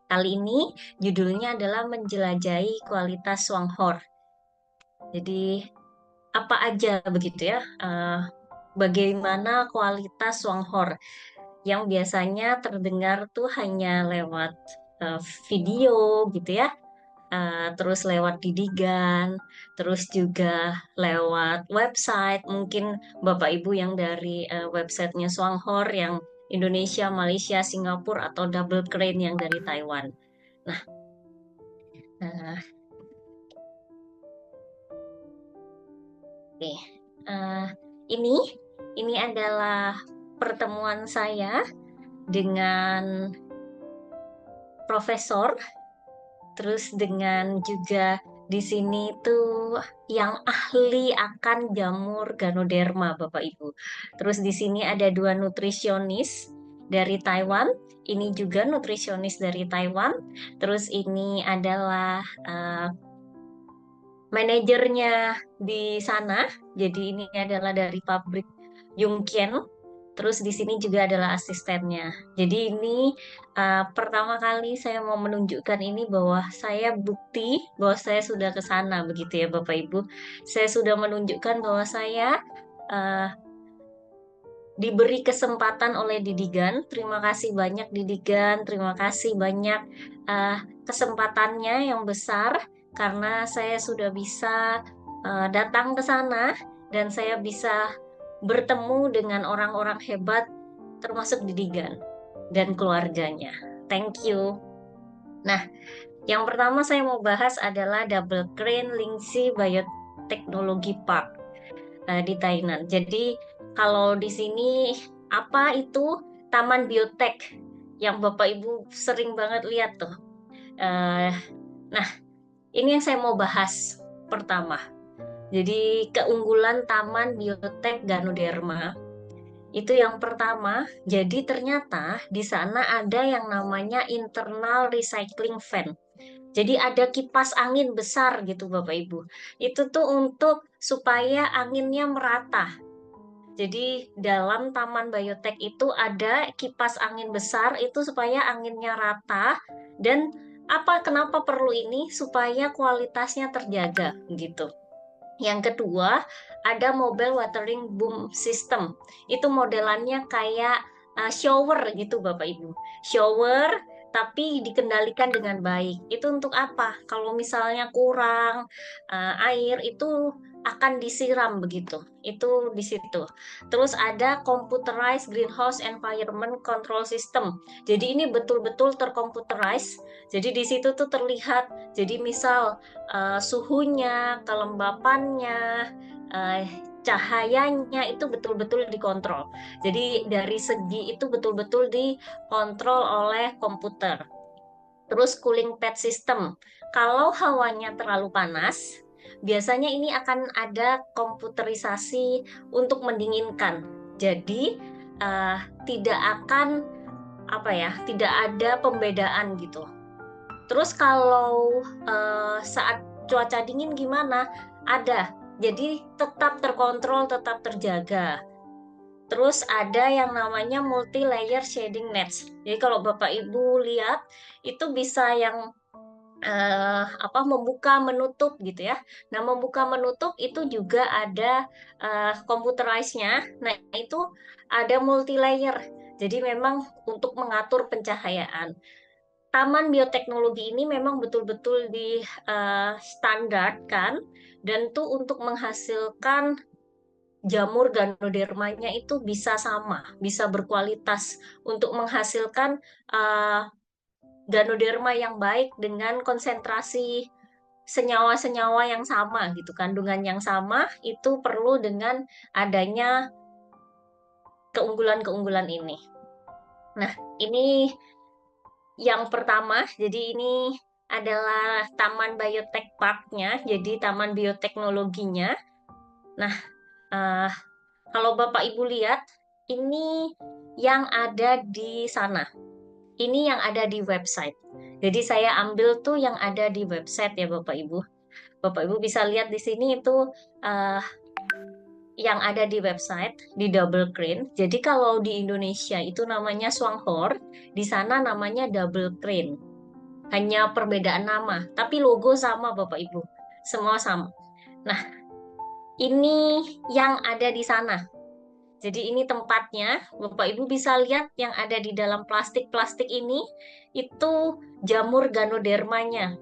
Kali ini judulnya adalah menjelajahi kualitas Swanghor. Jadi apa aja begitu ya? Bagaimana kualitas Swanghor yang biasanya terdengar tuh hanya lewat eh, video gitu ya, terus lewat didigan, terus juga lewat website. Mungkin Bapak Ibu yang dari websitenya Swanghor yang Indonesia, Malaysia, Singapura atau Double Crane yang dari Taiwan. Nah, eh, oke. Eh, ini ini adalah pertemuan saya dengan profesor, terus dengan juga di sini tuh yang ahli akan jamur Ganoderma, Bapak Ibu. Terus di sini ada dua nutrisionis dari Taiwan. Ini juga nutrisionis dari Taiwan. Terus ini adalah manajernya di sana. Jadi ini adalah dari pabrik Yungkian. Terus di sini juga adalah asistennya. Jadi ini pertama kali saya mau menunjukkan ini bahwa saya bukti bahwa saya sudah ke sana begitu ya Bapak Ibu. Saya sudah menunjukkan bahwa saya uh, diberi kesempatan oleh Didigan. Terima kasih banyak Didigan. Terima kasih banyak kesempatannya yang besar karena saya sudah bisa datang ke sana dan saya bisa bertemu dengan orang-orang hebat termasuk Didigan dan keluarganya. Thank you. Nah, yang pertama saya mau bahas adalah Double Crane Lingxi Biotechnology Park di Tainan. Jadi kalau di sini apa itu Taman Biotek yang Bapak Ibu sering banget lihat tuh. Eh, nah, ini yang saya mau bahas pertama. Jadi keunggulan Taman Biotek Ganoderma itu yang pertama. Jadi ternyata di sana ada yang namanya internal recycling fan. Jadi ada kipas angin besar gitu Bapak Ibu. Itu tuh untuk supaya anginnya merata. Jadi dalam Taman Biotek itu ada kipas angin besar itu supaya anginnya rata dan kenapa perlu ini supaya kualitasnya terjaga gitu. Yang kedua, ada mobile watering boom system. Itu modelannya kayak shower gitu Bapak Ibu. Shower tapi dikendalikan dengan baik. Itu untuk apa? Kalau misalnya kurang air itu akan disiram begitu. Itu di situ. Terus ada computerized greenhouse environment control system. Jadi ini betul-betul terkomputerized. Jadi di situ tuh terlihat. Jadi misal suhunya, kelembapannya, uh, cahayanya itu betul-betul dikontrol. Jadi dari segi itu betul-betul dikontrol oleh komputer. Terus cooling pad system. Kalau hawanya terlalu panas, biasanya ini akan ada komputerisasi untuk mendinginkan. Jadi tidak akan tidak ada pembedaan gitu. Terus kalau saat cuaca dingin gimana? Ada. Jadi tetap terkontrol, tetap terjaga. Terus ada yang namanya multi layer shading nets. Jadi kalau Bapak Ibu lihat itu bisa yang membuka menutup gitu ya. Nah, membuka menutup itu juga ada computerized-nya. Nah, itu ada multi layer. Jadi memang untuk mengatur pencahayaan. Taman bioteknologi ini memang betul-betul di standarkan dan tuh untuk menghasilkan jamur ganodermanya itu bisa sama, bisa berkualitas untuk menghasilkan ganoderma yang baik dengan konsentrasi senyawa-senyawa yang sama gitu, kandungan yang sama itu perlu dengan adanya keunggulan-keunggulan ini. Nah, ini yang pertama, jadi ini adalah Taman Biotek Park-nya, jadi Taman Bioteknologinya. Nah, eh, kalau Bapak Ibu lihat, ini yang ada di sana. Ini yang ada di website. Jadi saya ambil tuh yang ada di website ya Bapak Ibu. Bapak Ibu bisa lihat di sini itu eh, yang ada di website di Double Crane. Jadi kalau di Indonesia itu namanya Swanghor, di sana namanya Double Crane. Hanya perbedaan nama, tapi logo sama Bapak Ibu. Semua sama. Nah, ini yang ada di sana. Jadi ini tempatnya, Bapak Ibu bisa lihat yang ada di dalam plastik-plastik ini, itu jamur Ganodermanya.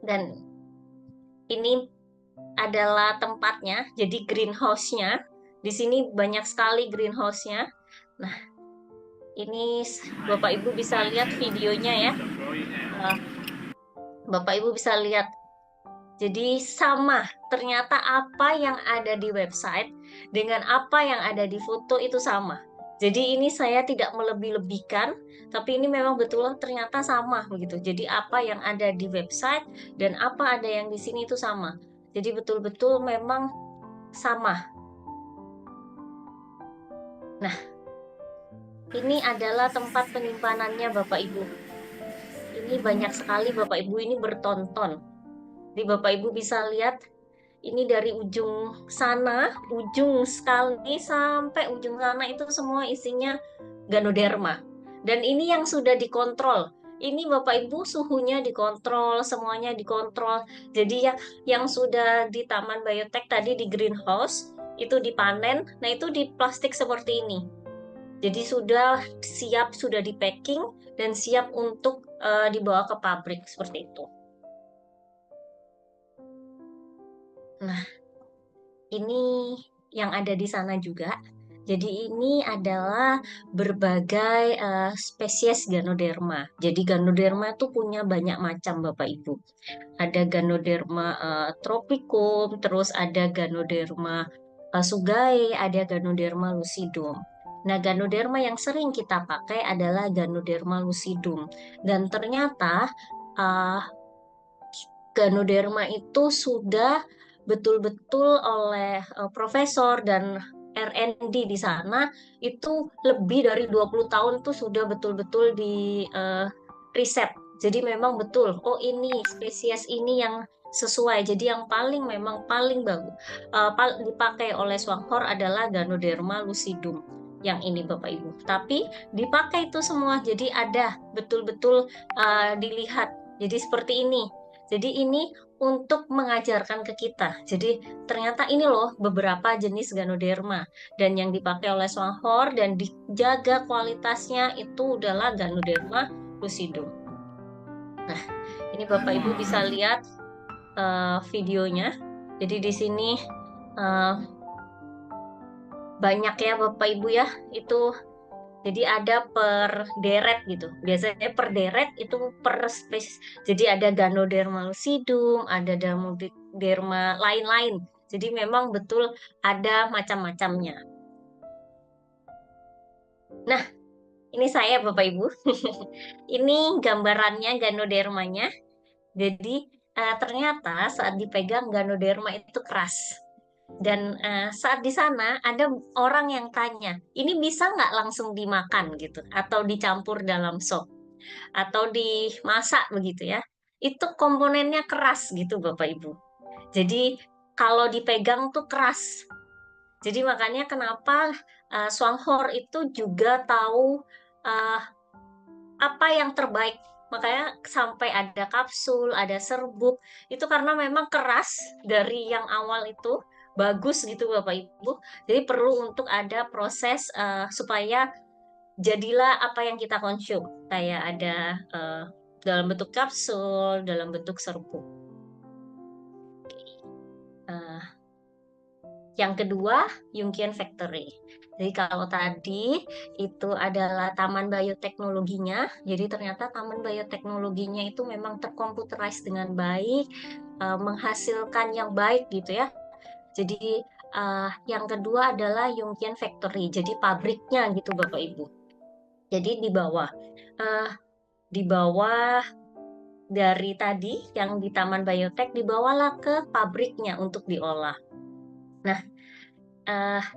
Dan ini adalah tempatnya, jadi greenhouse-nya. Di sini banyak sekali greenhouse-nya. Nah, ini Bapak Ibu bisa lihat videonya ya. Bapak Ibu bisa lihat. Jadi sama, ternyata apa yang ada di website dengan apa yang ada di foto itu sama. Jadi ini saya tidak melebih-lebihkan, tapi ini memang betul ternyata sama begitu. Jadi apa yang ada di website dan apa ada yang di sini itu sama. Jadi betul-betul memang sama. Nah, ini adalah tempat penyimpanannya Bapak Ibu. Ini banyak sekali Bapak Ibu ini bertonton. Jadi Bapak Ibu bisa lihat ini dari ujung sana, ujung sekali sampai ujung sana itu semua isinya Ganoderma. Dan ini yang sudah dikontrol. Ini Bapak Ibu suhunya dikontrol, semuanya dikontrol. Jadi yang sudah di Taman Biotek tadi di greenhouse itu dipanen, nah itu di plastik seperti ini. Jadi sudah siap, sudah di packing dan siap untuk dibawa ke pabrik seperti itu. Nah, ini yang ada di sana juga. Jadi ini adalah berbagai spesies Ganoderma. Jadi Ganoderma itu punya banyak macam Bapak Ibu. Ada Ganoderma tropicum, terus ada Ganoderma sugae, ada Ganoderma lucidum. Nah, Ganoderma yang sering kita pakai adalah Ganoderma lucidum. Dan ternyata uh, Ganoderma itu sudah betul-betul oleh profesor dan R&D di sana itu lebih dari 20 tahun tuh sudah betul-betul di riset. Jadi memang betul, oh ini spesies ini yang sesuai. Jadi yang memang paling bagus dipakai oleh Swanghor adalah Ganoderma lucidum yang ini Bapak Ibu. Tapi dipakai itu semua, jadi ada betul-betul dilihat. Jadi seperti ini. Jadi ini untuk mengajarkan ke kita. Jadi ternyata ini loh beberapa jenis Ganoderma dan yang dipakai oleh Swanghor dan dijaga kualitasnya itu adalah Ganoderma lucidum. Nah, ini Bapak Ibu bisa lihat videonya. Jadi di sini banyak ya Bapak Ibu ya, itu jadi ada per deret gitu. Biasanya per deret itu per spesies. Jadi ada Ganoderma lucidum, ada Ganoderma lain-lain. Jadi memang betul ada macam-macamnya. Nah, ini saya Bapak Ibu. Ini gambarannya Ganodermanya. Jadi ternyata saat dipegang Ganoderma itu keras. Dan saat di sana ada orang yang tanya, ini bisa nggak langsung dimakan gitu, atau dicampur dalam sop, atau dimasak begitu ya? Itu komponennya keras gitu Bapak Ibu. Jadi kalau dipegang tuh keras. Jadi makanya kenapa Swanghor itu juga tahu uh, apa yang terbaik. Makanya sampai ada kapsul, ada serbuk, itu karena memang keras dari yang awal itu bagus gitu Bapak Ibu. Jadi perlu untuk ada proses supaya jadilah apa yang kita konsum. Kayak ada dalam bentuk kapsul, dalam bentuk serbuk. Uh, yang kedua, Yunqian Factory. Jadi kalau tadi itu adalah taman bioteknologinya, jadi ternyata taman bioteknologinya itu memang terkomputerized dengan baik, menghasilkan yang baik gitu ya. Jadi yang kedua adalah Yunqian Factory, jadi pabriknya gitu Bapak Ibu. Jadi di bawah dari tadi yang di Taman Biotek dibawalah ke pabriknya untuk diolah. Nah,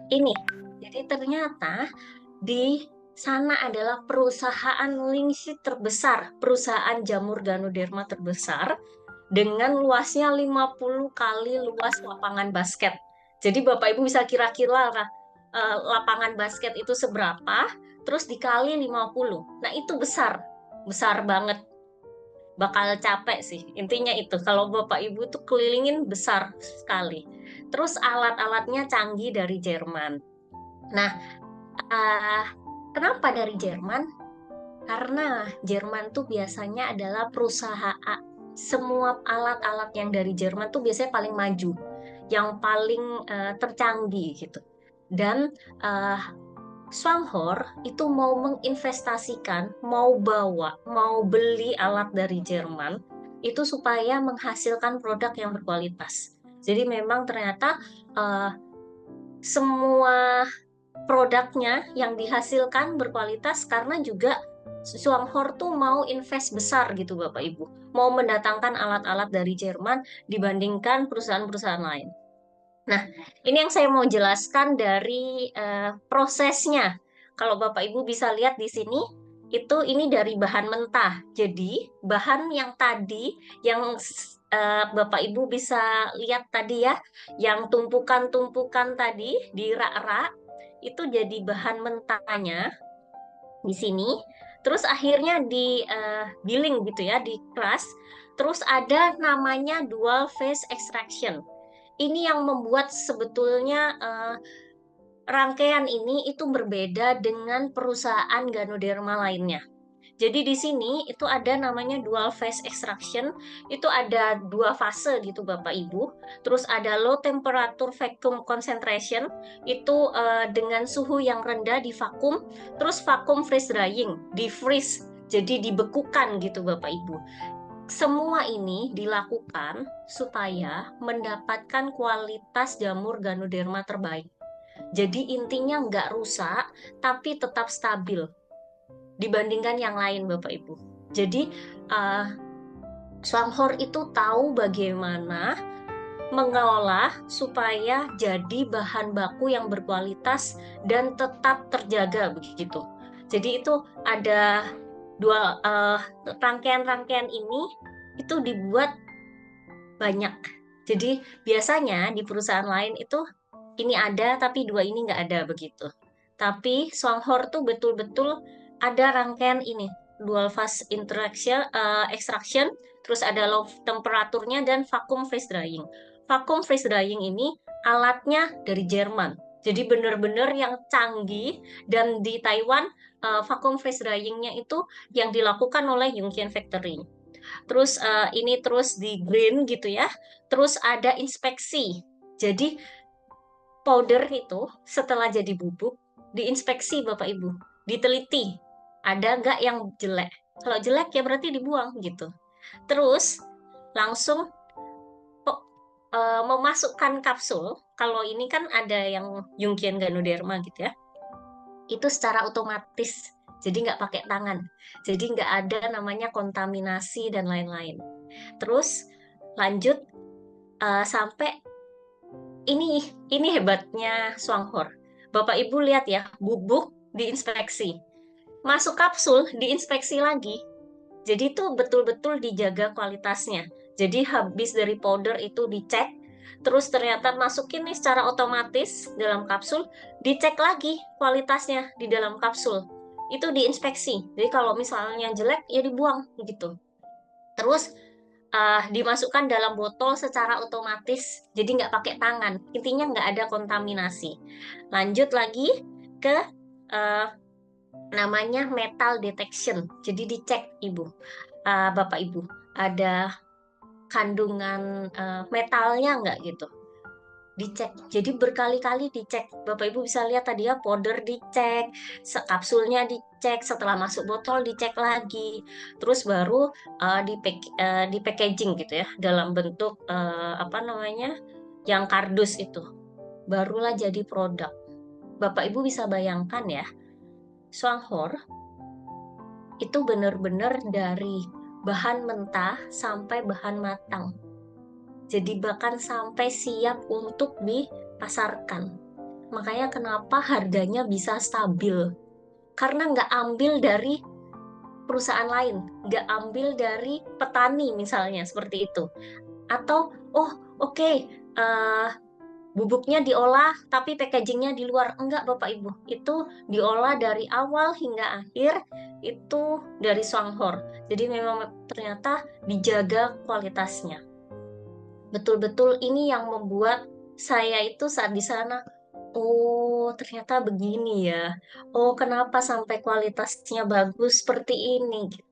ini jadi ternyata di sana adalah perusahaan linggis terbesar, perusahaan jamur Ganoderma terbesar dengan luasnya 50 kali luas lapangan basket. Jadi Bapak Ibu bisa kira-kira lah, lapangan basket itu seberapa, terus dikali 50. Nah, itu besar. Besar banget. Bakal capek sih. Intinya itu. Kalau Bapak Ibu tuh kelilingin besar sekali. Terus alat-alatnya canggih dari Jerman. Nah, eh, kenapa dari Jerman? Karena Jerman tuh biasanya adalah perusahaan, semua alat-alat yang dari Jerman tuh biasanya paling maju, yang paling tercanggih gitu. Dan eh, Swanghor itu mau menginvestasikan, mau beli alat dari Jerman itu supaya menghasilkan produk yang berkualitas. Jadi memang ternyata eh, semua produknya yang dihasilkan berkualitas karena juga Swanghor tuh mau invest besar gitu Bapak Ibu. Mau mendatangkan alat-alat dari Jerman dibandingkan perusahaan-perusahaan lain. Nah, ini yang saya mau jelaskan dari prosesnya. Kalau Bapak Ibu bisa lihat di sini, ini dari bahan mentah. Jadi, bahan yang tadi, yang Bapak Ibu bisa lihat tadi ya, yang tumpukan-tumpukan tadi di rak-rak, itu jadi bahan mentahnya di sini. Terus akhirnya di giling gitu ya, di crush. Terus ada namanya dual phase extraction. Ini yang membuat sebetulnya rangkaian ini itu berbeda dengan perusahaan Ganoderma lainnya. Jadi di sini itu ada namanya dual phase extraction, itu ada dua fase gitu Bapak Ibu. Terus ada low temperature vacuum concentration, itu dengan suhu yang rendah di vakum, terus vacuum freeze drying, di freeze, jadi dibekukan gitu Bapak Ibu. Semua ini dilakukan supaya mendapatkan kualitas jamur Ganoderma terbaik. Jadi intinya nggak rusak, tapi tetap stabil dibandingkan yang lain, Bapak Ibu. Jadi uh, Swanghor itu tahu bagaimana mengelola supaya jadi bahan baku yang berkualitas dan tetap terjaga begitu. Jadi itu ada dua rangkaian-rangkaian ini itu dibuat banyak. Jadi biasanya di perusahaan lain itu ini ada tapi dua ini nggak ada begitu. Tapi Swanghor tuh betul-betul ada rangkaian ini dual phase interaction extraction, terus ada low temperaturnya dan vacuum freeze drying. Vacuum freeze drying ini alatnya dari Jerman. Jadi benar-benar yang canggih dan di Taiwan vacuum freeze dryingnya itu yang dilakukan oleh Yongkian Factory. Terus ini terus di green gitu ya. Terus ada inspeksi. Jadi powder itu setelah jadi bubuk diinspeksi Bapak Ibu, diteliti ada nggak yang jelek. Kalau jelek ya berarti dibuang gitu. Terus langsung memasukkan kapsul. Kalau ini kan ada yang Jungian Ganoderma gitu ya. Itu secara otomatis. Jadi nggak pakai tangan. Jadi nggak ada namanya kontaminasi dan lain-lain. Terus lanjut sampai ini hebatnya Swanghor. Bapak Ibu lihat ya, bubuk diinspeksi. Masuk kapsul diinspeksi lagi. Jadi itu betul-betul dijaga kualitasnya. Jadi habis dari powder itu dicek, terus ternyata masukin nih secara otomatis dalam kapsul, dicek lagi kualitasnya di dalam kapsul. Itu diinspeksi. Jadi kalau misalnya jelek ya dibuang gitu. Terus dimasukkan dalam botol secara otomatis, jadi nggak pakai tangan. Intinya nggak ada kontaminasi. Lanjut lagi ke uh, namanya metal detection. Jadi dicek Bapak Ibu, ada kandungan metalnya nggak gitu. Dicek. Jadi berkali-kali dicek. Bapak Ibu bisa lihat tadi ya, powder dicek, kapsulnya dicek, setelah masuk botol dicek lagi. Terus baru di packaging gitu ya, dalam bentuk apa namanya? Yang kardus itu. Barulah jadi produk. Bapak Ibu bisa bayangkan ya, Swanghor itu benar-benar dari bahan mentah sampai bahan matang. Jadi bahkan sampai siap untuk dipasarkan. Makanya kenapa harganya bisa stabil. Karena nggak ambil dari perusahaan lain, nggak ambil dari petani misalnya seperti itu. Atau, oh oke, bubuknya diolah tapi packagingnya di luar. Enggak, Bapak Ibu, itu diolah dari awal hingga akhir, itu dari Songhor. Jadi memang ternyata dijaga kualitasnya. Betul-betul ini yang membuat saya itu saat di sana, oh ternyata begini ya. Oh, kenapa sampai kualitasnya bagus seperti ini